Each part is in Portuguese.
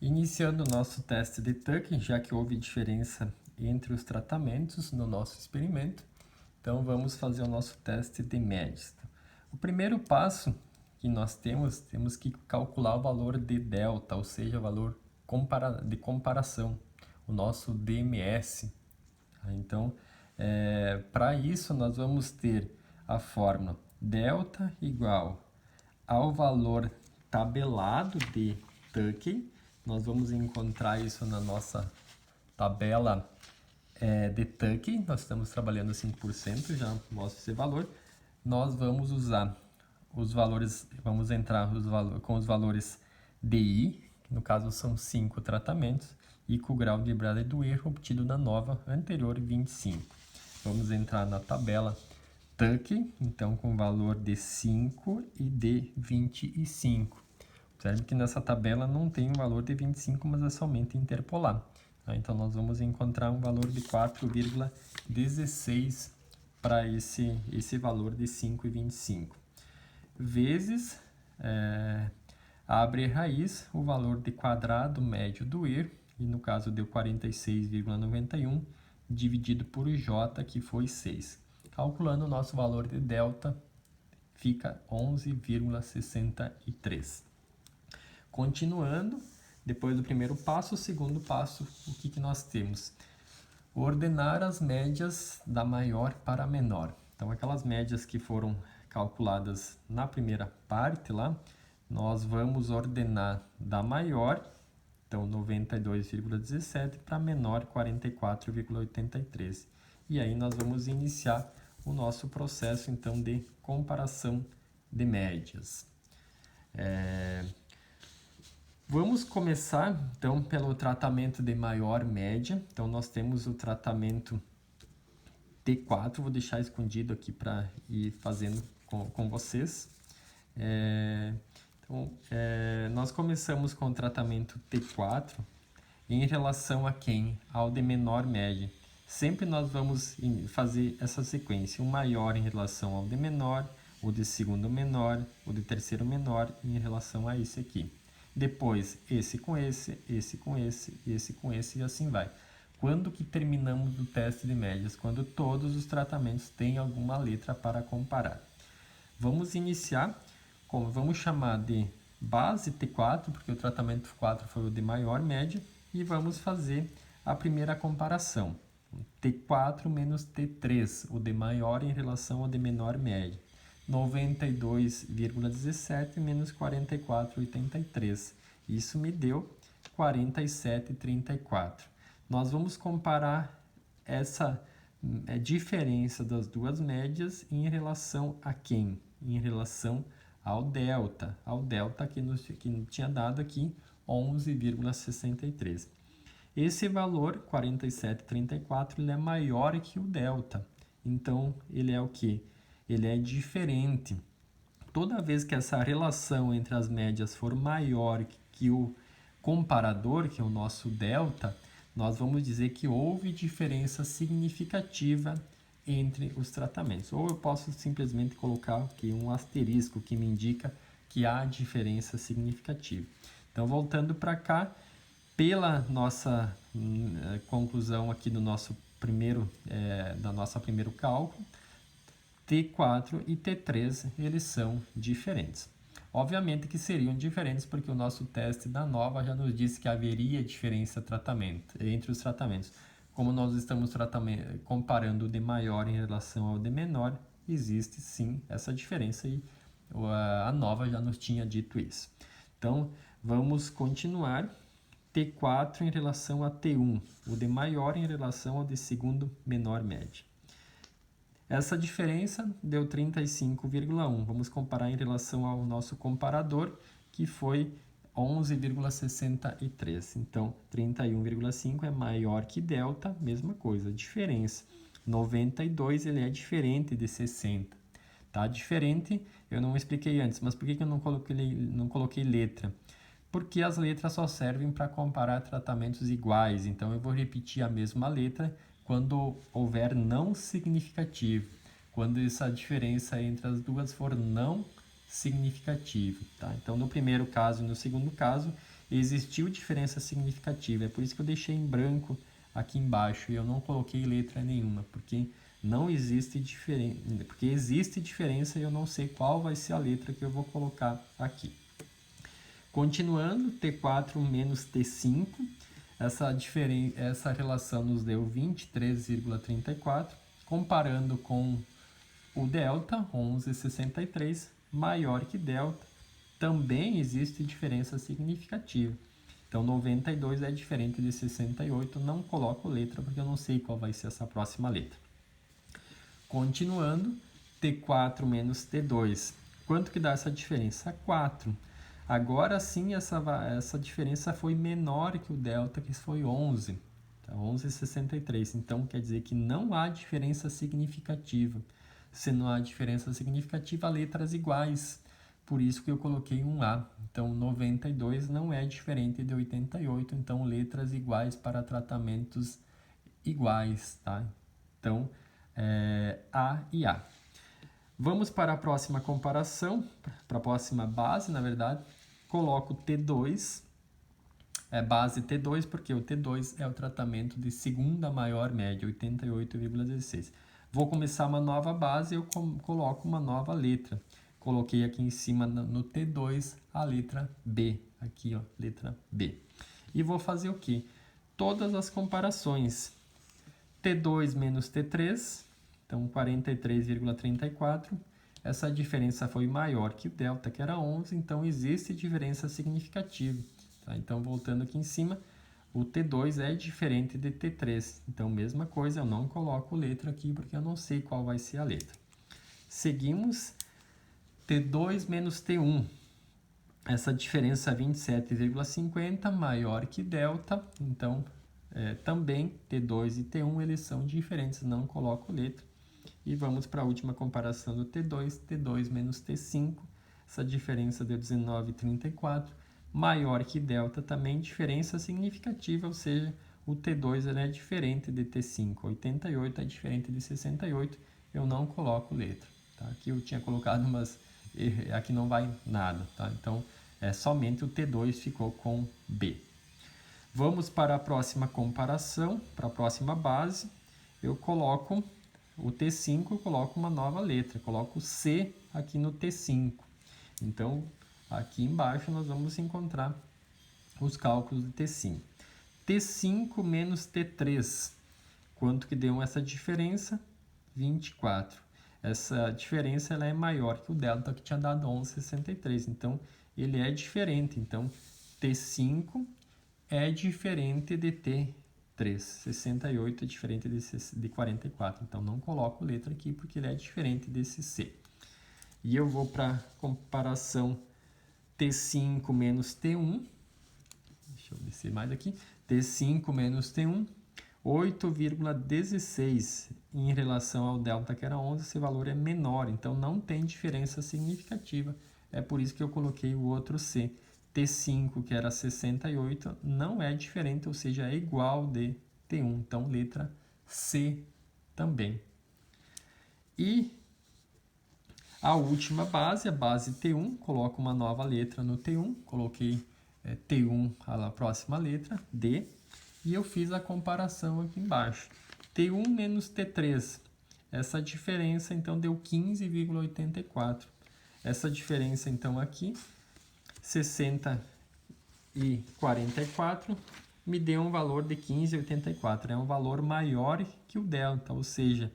Iniciando o nosso teste de Tuck, já que houve diferença entre os tratamentos no nosso experimento, então vamos fazer o nosso teste de médias. O primeiro passo que nós temos que calcular o valor de delta, ou seja, o valor de comparação, o nosso DMS. Então, para isso nós vamos ter a fórmula delta igual ao valor tabelado de Tuck. Nós vamos encontrar isso na nossa tabela de Tuck. Nós estamos trabalhando 5%, já mostra esse valor. Nós vamos usar os valores, vamos entrar com os valores DI, que no caso são 5 tratamentos, e com o grau de liberdade do erro obtido na nova anterior 25. Vamos entrar na tabela Tuck, então com valor de 5 e de 25. Observe que nessa tabela não tem o valor de 25, mas é somente interpolar. Então nós vamos encontrar um valor de 4,16 para esse valor de 5,25. Vezes, abre raiz, o valor de quadrado médio do erro, e no caso deu 46,91, dividido por J, que foi 6. Calculando o nosso valor de delta, fica 11,63. Continuando, depois do primeiro passo, o segundo passo, o que nós temos? Ordenar as médias da maior para a menor. Então, aquelas médias que foram calculadas na primeira parte lá, nós vamos ordenar da maior, então 92,17, para a menor 44,83. E aí nós vamos iniciar o nosso processo então de comparação de médias. Vamos começar então pelo tratamento de maior média. Então nós temos o tratamento T4, vou deixar escondido aqui para ir fazendo com vocês. Nós começamos com o tratamento T4 em relação a quem? Ao de menor média. Sempre nós vamos fazer essa sequência, o maior em relação ao de menor, o de segundo menor, o de terceiro menor em relação a esse aqui. Depois, esse com esse, esse com esse, esse com esse e assim vai. Quando que terminamos o teste de médias? Quando todos os tratamentos têm alguma letra para comparar. Vamos iniciar, vamos chamar de base T4, porque o tratamento 4 foi o de maior média, e vamos fazer a primeira comparação. T4 menos T3, o de maior em relação ao de menor média. 92,17 menos 44,83. Isso me deu 47,34. Nós vamos comparar essa diferença das duas médias em relação a quem? Em relação ao delta. Ao delta que tinha dado aqui 11,63. Esse valor, 47,34, ele é maior que o delta. Então, ele é o quê? Ele é diferente. Toda vez que essa relação entre as médias for maior que o comparador, que é o nosso delta, nós vamos dizer que houve diferença significativa entre os tratamentos. Ou eu posso simplesmente colocar aqui um asterisco que me indica que há diferença significativa. Então, voltando para cá, pela nossa conclusão aqui do nosso primeiro cálculo, T4 e T3 eles são diferentes. Obviamente que seriam diferentes porque o nosso teste da nova já nos disse que haveria diferença entre os tratamentos. Como nós estamos comparando o de maior em relação ao de menor, existe sim essa diferença e a nova já nos tinha dito isso. Então, vamos continuar. T4 em relação a T1, o de maior em relação ao de segundo menor média. Essa diferença deu 35,1. Vamos comparar em relação ao nosso comparador, que foi 11,63. Então, 31,5 é maior que delta, mesma coisa, diferença. 92 ele é diferente de 60. Tá? Diferente, eu não expliquei antes, mas por que eu não coloquei letra? Porque as letras só servem para comparar tratamentos iguais. Então, eu vou repetir a mesma letra quando houver não significativo, quando essa diferença entre as duas for não significativa. Tá? Então, no primeiro caso e no segundo caso, existiu diferença significativa. É por isso que eu deixei em branco aqui embaixo e eu não coloquei letra nenhuma, porque não existe diferença, porque existe diferença e eu não sei qual vai ser a letra que eu vou colocar aqui. Continuando, T4 menos T5, essa relação nos deu 23,34, comparando com o delta, 11,63, maior que delta, também existe diferença significativa. Então, 92 é diferente de 68, não coloco letra porque eu não sei qual vai ser essa próxima letra. Continuando, T4 menos T2. Quanto que dá essa diferença? 4. Agora sim, essa diferença foi menor que o delta, que foi 11. Tá? 11,63. Então, quer dizer que não há diferença significativa. Se não há diferença significativa, letras iguais. Por isso que eu coloquei um A. Então, 92 não é diferente de 88. Então, letras iguais para tratamentos iguais. Tá? Então, A e A. Vamos para a próxima comparação, para a próxima base, na verdade. Coloco T2, base T2, porque o T2 é o tratamento de segunda maior média, 88,16. Vou começar uma nova base, eu coloco uma nova letra. Coloquei aqui em cima no T2 a letra B, aqui ó, letra B. E vou fazer o quê? Todas as comparações. T2 menos T3, então 43,34. Essa diferença foi maior que o delta, que era 11, então existe diferença significativa. Tá? Então, voltando aqui em cima, o T2 é diferente de T3. Então, mesma coisa, eu não coloco letra aqui porque eu não sei qual vai ser a letra. Seguimos, T2 menos T1. Essa diferença 27,50 maior que delta, então também T2 e T1 eles são diferentes, não coloco letra. E vamos para a última comparação do T2, T2 menos T5, essa diferença deu 19,34, maior que delta também, diferença significativa, ou seja, o T2 é diferente de T5, 88 é diferente de 68, eu não coloco letra. Tá? Aqui eu tinha colocado, mas aqui não vai nada, tá? Então, somente o T2 ficou com B. Vamos para a próxima comparação, para a próxima base, eu coloco o T5, eu coloco uma nova letra, coloco C aqui no T5. Então, aqui embaixo nós vamos encontrar os cálculos de T5. T5 menos T3, quanto que deu essa diferença? 24. Essa diferença ela é maior que o delta que tinha dado 11,63, então ele é diferente. Então, T5 é diferente de T3. 68 é diferente de 44, então não coloco letra aqui porque ele é diferente desse C. E eu vou para a comparação T5 menos T1, deixa eu descer mais aqui, T5 menos T1, 8,16 em relação ao delta que era 11, esse valor é menor, então não tem diferença significativa, é por isso que eu coloquei o outro C. T5, que era 68, não é diferente, ou seja, é igual de T1. Então, letra C também. E a última base, a base T1, coloco uma nova letra no T1, coloquei T1, a próxima letra, D, e eu fiz a comparação aqui embaixo. T1 menos T3, essa diferença, então, deu 15,84. Essa diferença, então, aqui, 60 e 44 me deu um valor de 15,84. É um valor maior que o delta, ou seja,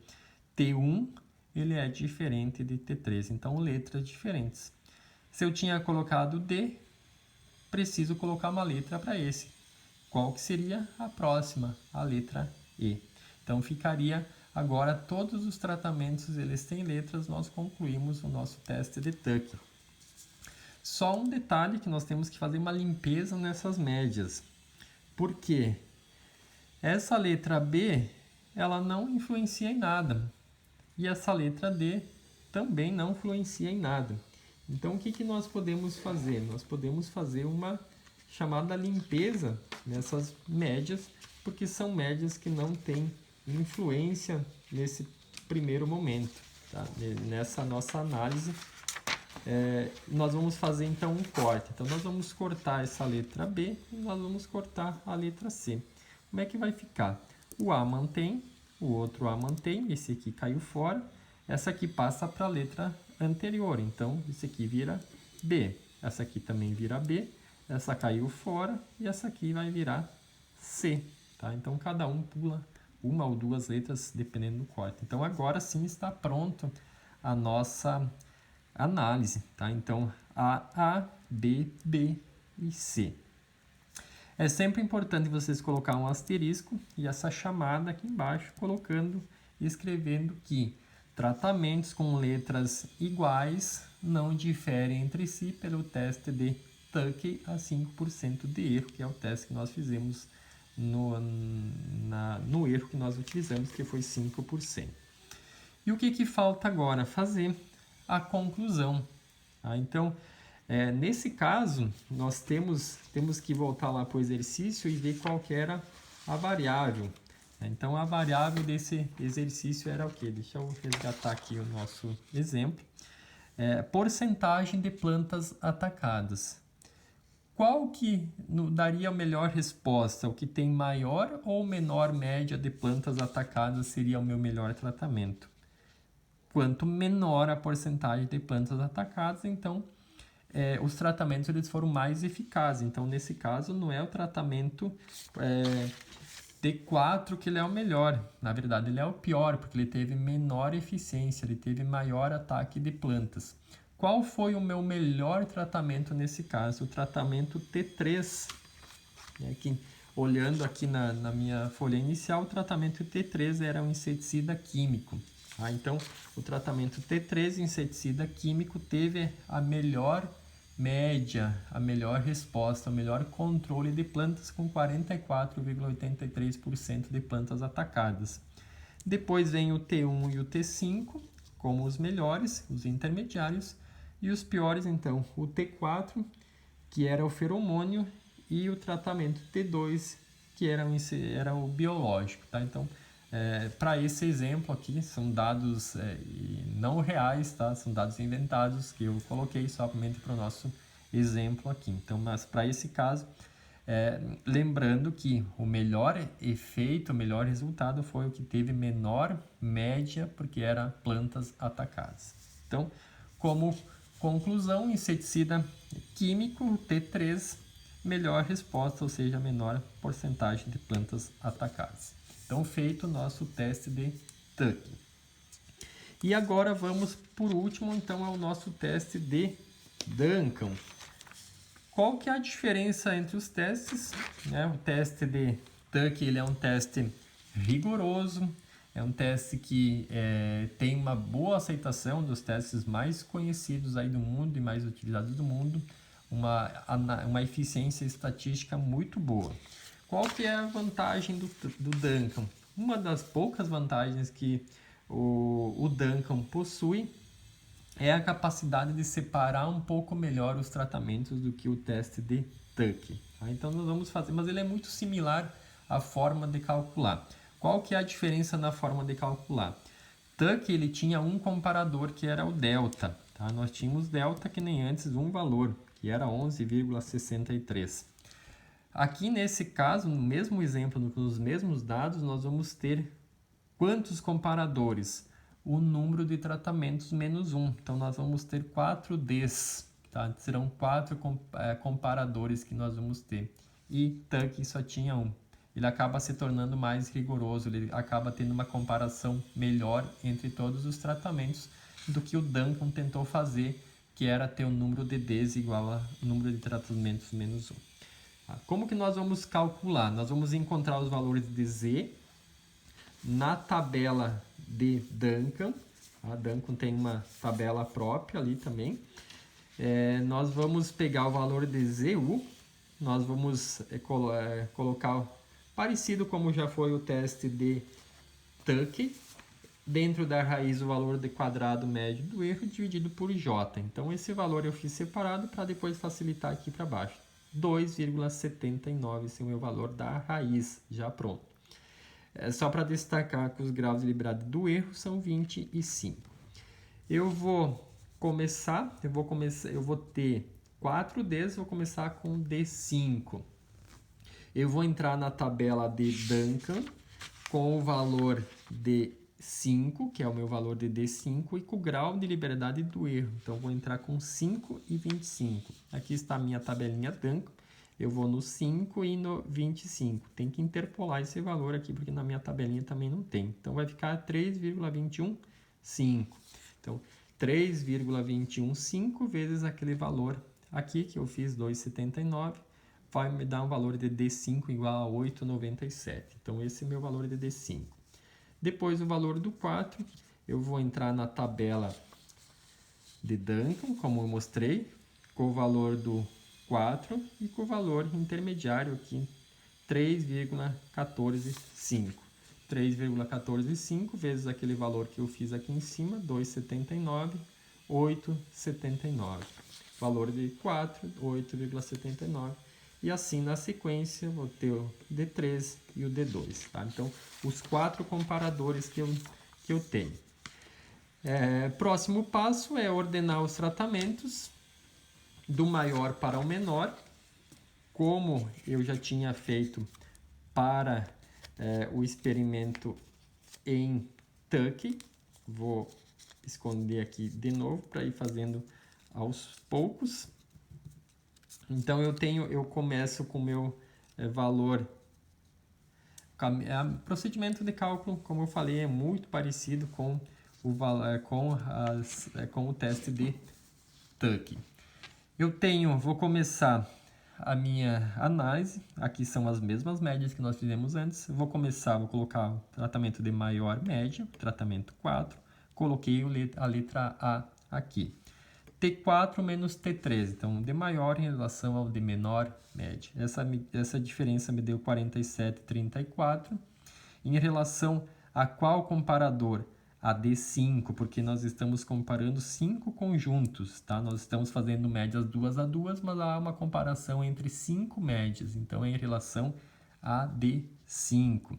T1 ele é diferente de T3. Então, letras diferentes. Se eu tinha colocado D, preciso colocar uma letra para esse. Qual que seria a próxima? A letra E. Então, ficaria agora todos os tratamentos, eles têm letras, nós concluímos o nosso teste de Tucker. Só um detalhe que nós temos que fazer uma limpeza nessas médias. Por quê? Essa letra B, ela não influencia em nada. E essa letra D também não influencia em nada. Então, o que nós podemos fazer? Nós podemos fazer uma chamada limpeza nessas médias, porque são médias que não têm influência nesse primeiro momento. Tá? Nessa nossa análise, nós vamos fazer então um corte. Então nós vamos cortar essa letra B e nós vamos cortar a letra C. Como é que vai ficar? O A mantém, o outro A mantém, esse aqui caiu fora, essa aqui passa para a letra anterior, então esse aqui vira B, essa aqui também vira B, essa caiu fora e essa aqui vai virar C, tá? Então cada um pula uma ou duas letras dependendo do corte. Então agora sim está pronto a nossa análise, tá? Então A, B, B e C. É sempre importante vocês colocar um asterisco e essa chamada aqui embaixo, colocando e escrevendo que tratamentos com letras iguais não diferem entre si pelo teste de Tukey a 5% de erro, que é o teste que nós fizemos no erro que nós utilizamos, que foi 5%. E o que falta agora? Fazer a conclusão. Tá? Então, nesse caso, nós temos que voltar lá para o exercício e ver qual que era a variável. Então, a variável desse exercício era o quê? Deixa eu resgatar aqui o nosso exemplo. Porcentagem de plantas atacadas. Qual que daria a melhor resposta? O que tem maior ou menor média de plantas atacadas seria o meu melhor tratamento. Quanto menor a porcentagem de plantas atacadas, então os tratamentos eles foram mais eficazes. Então, nesse caso, não é o tratamento T4 que ele é o melhor. Na verdade, ele é o pior, porque ele teve menor eficiência, ele teve maior ataque de plantas. Qual foi o meu melhor tratamento nesse caso? O tratamento T3. Olhando aqui na minha folha inicial, o tratamento T3 era um inseticida químico. Tá? Então, o tratamento T3, inseticida químico, teve a melhor média, a melhor resposta, o melhor controle de plantas com 44,83% de plantas atacadas. Depois vem o T1 e o T5 como os melhores, os intermediários, e os piores, então, o T4, que era o feromônio, e o tratamento T2, que era o biológico. Tá? Então, para esse exemplo aqui, são dados não reais, tá? São dados inventados que eu coloquei somente para o nosso exemplo aqui. Então, mas para esse caso, lembrando que o melhor efeito, o melhor resultado foi o que teve menor média, porque era plantas atacadas. Então, como conclusão, inseticida químico, T3, melhor resposta, ou seja, menor porcentagem de plantas atacadas. Então, feito o nosso teste de Tukey. E agora vamos, por último, então, ao nosso teste de Duncan. Qual que é a diferença entre os testes? O teste de Tukey ele é um teste rigoroso, é um teste que tem uma boa aceitação dos testes mais conhecidos aí do mundo e mais utilizados do mundo, uma eficiência estatística muito boa. Qual que é a vantagem do Duncan? Uma das poucas vantagens que o Duncan possui é a capacidade de separar um pouco melhor os tratamentos do que o teste de Tukey. Tá? Então nós vamos fazer, mas ele é muito similar à forma de calcular. Qual que é a diferença na forma de calcular? Tukey ele tinha um comparador que era o delta. Tá? Nós tínhamos delta que nem antes, um valor, que era 11,63. Aqui nesse caso, no mesmo exemplo, nos mesmos dados, nós vamos ter quantos comparadores? O número de tratamentos menos 1. Então, nós vamos ter 4 Ds. Tá? Serão 4 comparadores que nós vamos ter. E Tukey só tinha um. Ele acaba se tornando mais rigoroso, ele acaba tendo uma comparação melhor entre todos os tratamentos do que o Duncan tentou fazer, que era ter o número de Ds igual ao número de tratamentos menos 1. Como que nós vamos calcular? Nós vamos encontrar os valores de Z na tabela de Duncan. A Duncan tem uma tabela própria ali também. Nós vamos pegar o valor de ZU, nós vamos colocar parecido como já foi o teste de Tukey, dentro da raiz o valor de quadrado médio do erro dividido por J. Então esse valor eu fiz separado para depois facilitar aqui para baixo. 2,79 esse é o meu valor da raiz, já pronto. Só para destacar que os graus de liberdade do erro são 25. Eu vou começar, eu vou ter 4 Ds, vou começar com D5. Eu vou entrar na tabela de Duncan com o valor de 5, que é o meu valor de D5, e com o grau de liberdade do erro. Então, vou entrar com 5 e 25. Aqui está a minha tabelinha Duncan. Eu vou no 5 e no 25. Tem que interpolar esse valor aqui, porque na minha tabelinha também não tem. Então, vai ficar 3,215. Então, 3,215 vezes aquele valor aqui, que eu fiz 2,79, vai me dar um valor de D5 igual a 8,97. Então, esse é o meu valor de D5. Depois, o valor do 4, eu vou entrar na tabela de Duncan, como eu mostrei, com o valor do 4 e com o valor intermediário aqui, 3,145. 3,145 vezes aquele valor que eu fiz aqui em cima, 2,79, 8,79. Valor de 4, 8,79. E assim, na sequência, vou ter o D3 e o D2. Tá? Então, os 4 comparadores que eu tenho. Próximo passo é ordenar os tratamentos do maior para o menor. Como eu já tinha feito para o experimento em Tuck. Vou esconder aqui de novo para ir fazendo aos poucos. Então, eu começo com o meu valor. O procedimento de cálculo, como eu falei, é muito parecido com o teste de Tuck. Vou começar a minha análise. Aqui são as mesmas médias que nós fizemos antes. Vou colocar o tratamento de maior média, tratamento 4. Coloquei a letra A aqui. T4 menos T3, então de maior em relação ao de menor média. Essa diferença me deu 47,34. Em relação a qual comparador? A D5, porque nós estamos comparando 5 conjuntos, tá? Nós estamos fazendo médias 2 a 2, mas há uma comparação entre 5 médias, então é em relação a D5.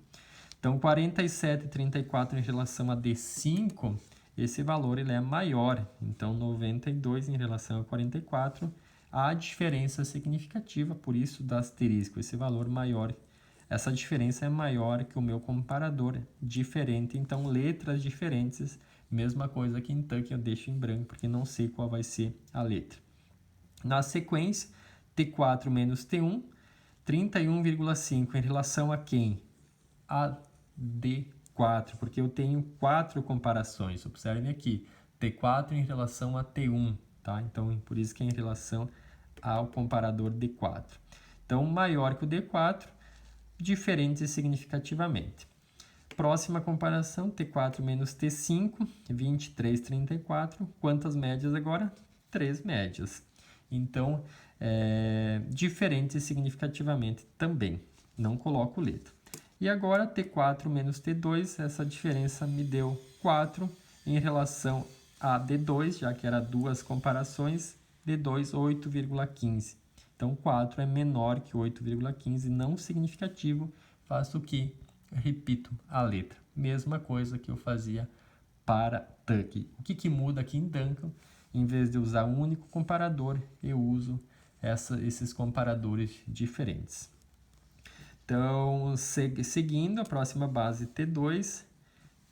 Então, 47,34 em relação a D5, esse valor ele é maior, então 92 em relação a 44, há diferença significativa, por isso dá asterisco, esse valor maior. Essa diferença é maior que o meu comparador diferente, então letras diferentes, mesma coisa que em Tuck eu deixo em branco porque não sei qual vai ser a letra. Na sequência, T4 menos T1, 31,5 em relação a quem? A D4, porque eu tenho 4 comparações, observem aqui, T4 em relação a T1, tá? Então, por isso que é em relação ao comparador D4. Então, maior que o D4, diferentes significativamente. Próxima comparação, T4 menos T5, 23,34. Quantas médias agora? 3 médias. Então, diferentes significativamente também. Não coloco letra. E agora, T4 menos T2, essa diferença me deu 4 em relação a D2, já que era 2 comparações, D2, 8,15. Então, 4 é menor que 8,15, não significativo. Faço o que? Repito a letra. Mesma coisa que eu fazia para Tuck. O que muda aqui em Duncan? Em vez de usar um único comparador, eu uso esses comparadores diferentes. Então, seguindo, a próxima base T2.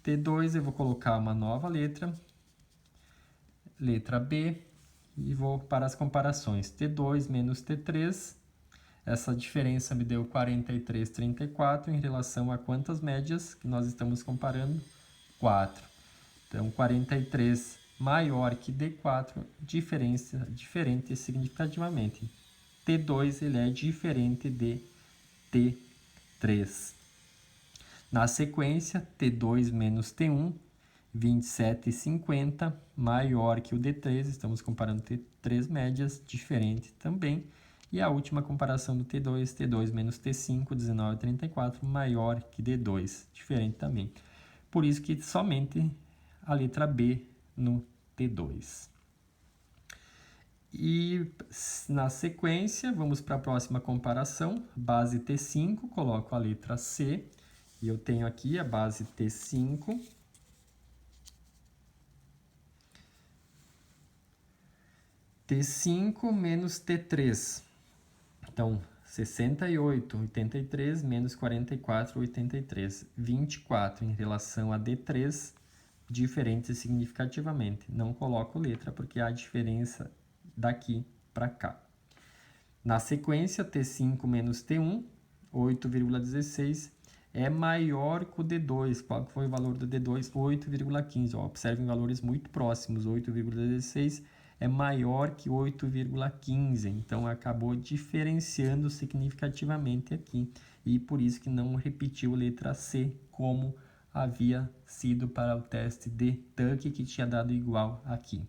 T2 eu vou colocar uma nova letra. Letra B. E vou para as comparações. T2 menos T3. Essa diferença me deu 43,34 em relação a quantas médias que nós estamos comparando? 4. Então, 43 maior que D4, diferente significativamente. T2 ele é diferente de T3. Na sequência, T2 menos T1, 27,50, maior que o D3, estamos comparando T3 médias, diferente também. E a última comparação do T2, T2 menos T5, 19,34, maior que D2, diferente também. Por isso que somente a letra B no T2. E na sequência, vamos para a próxima comparação, base T5, coloco a letra C, e eu tenho aqui a base T5. T5 menos T3. Então, 68, 83 menos 44, 83. 24 em relação a D3, diferente significativamente. Não coloco letra porque há diferença daqui para cá. Na sequência, T5 menos T1, 8,16, é maior que o D2. Qual que foi o valor do D2? 8,15. Observem valores muito próximos. 8,16 é maior que 8,15. Então, acabou diferenciando significativamente aqui. E por isso que não repetiu a letra C, como havia sido para o teste de Tuck, que tinha dado igual aqui.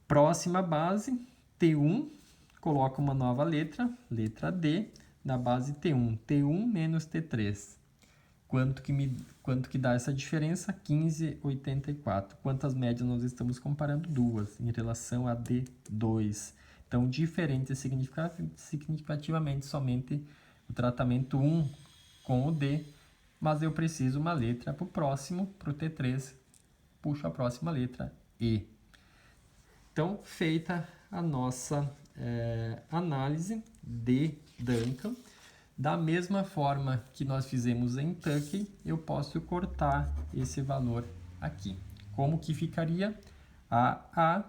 Próxima base, T1, coloca uma nova letra, letra D, na base T1. T1 menos T3. Quanto que dá essa diferença? 15,84. Quantas médias nós estamos comparando? Duas, em relação a D2. Então, diferente significativamente somente o tratamento 1 com o D, mas eu preciso uma letra para o próximo, para o T3, puxo a próxima letra, E. Então, feita a nossa análise de Duncan, da mesma forma que nós fizemos em Tuck, eu posso cortar esse valor aqui. Como que ficaria? A,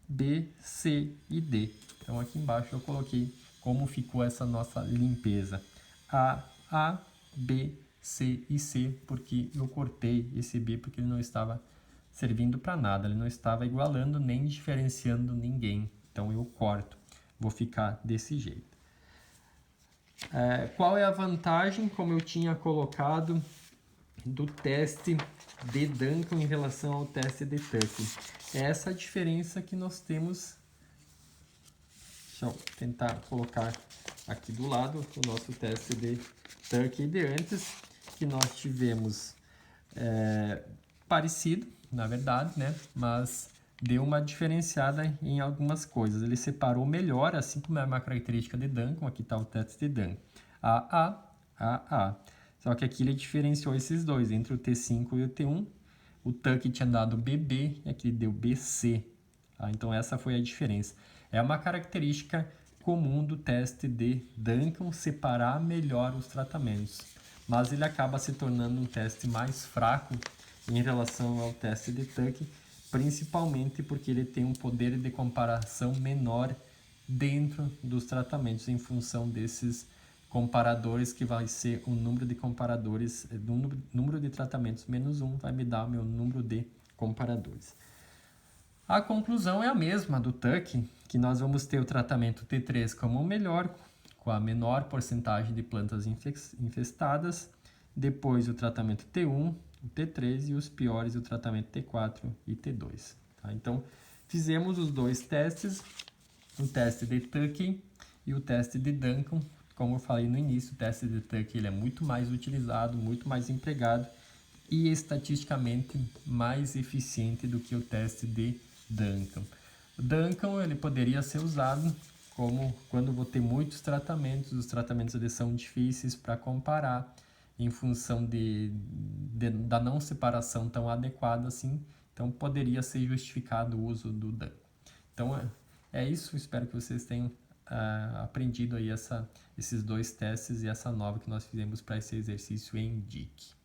B, C e D. Então, aqui embaixo eu coloquei como ficou essa nossa limpeza. A, B, C e C, porque eu cortei esse B porque ele não estava servindo para nada, ele não estava igualando nem diferenciando ninguém. Então, eu corto. Vou ficar desse jeito. Qual é a vantagem, como eu tinha colocado, do teste de Duncan em relação ao teste de Tuck? É essa diferença que nós temos. Deixa eu tentar colocar aqui do lado o nosso teste de Tuck de antes, que nós tivemos parecido, na verdade, né? Mas deu uma diferenciada em algumas coisas. Ele separou melhor, assim como é uma característica de Duncan. Aqui está o teste de Duncan. A. Só que aqui ele diferenciou esses dois, entre o T5 e o T1. O Tuck tinha dado BB e aqui ele deu BC. Tá? Então, essa foi a diferença. É uma característica comum do teste de Duncan, separar melhor os tratamentos. Mas ele acaba se tornando um teste mais fraco em relação ao teste de Tuck, principalmente porque ele tem um poder de comparação menor dentro dos tratamentos, em função desses comparadores, que vai ser o número de comparadores, número de tratamentos menos 1, vai me dar o meu número de comparadores. A conclusão é a mesma do Tuck, que nós vamos ter o tratamento T3 como o melhor, com a menor porcentagem de plantas infestadas, depois o tratamento T1, o T3 e os piores, o tratamento T4 e T2. Tá? Então, fizemos os dois testes, o teste de Tuck e o teste de Duncan. Como eu falei no início, o teste de Tuck ele é muito mais utilizado, muito mais empregado e estatisticamente mais eficiente do que o teste de Duncan. O Duncan ele poderia ser usado como quando vou ter muitos tratamentos, os tratamentos eles são difíceis para comparar, em função da não separação tão adequada assim, então poderia ser justificado o uso do Duncan. Então é isso, espero que vocês tenham aprendido aí esses dois testes e essa nova que nós fizemos para esse exercício em DIC.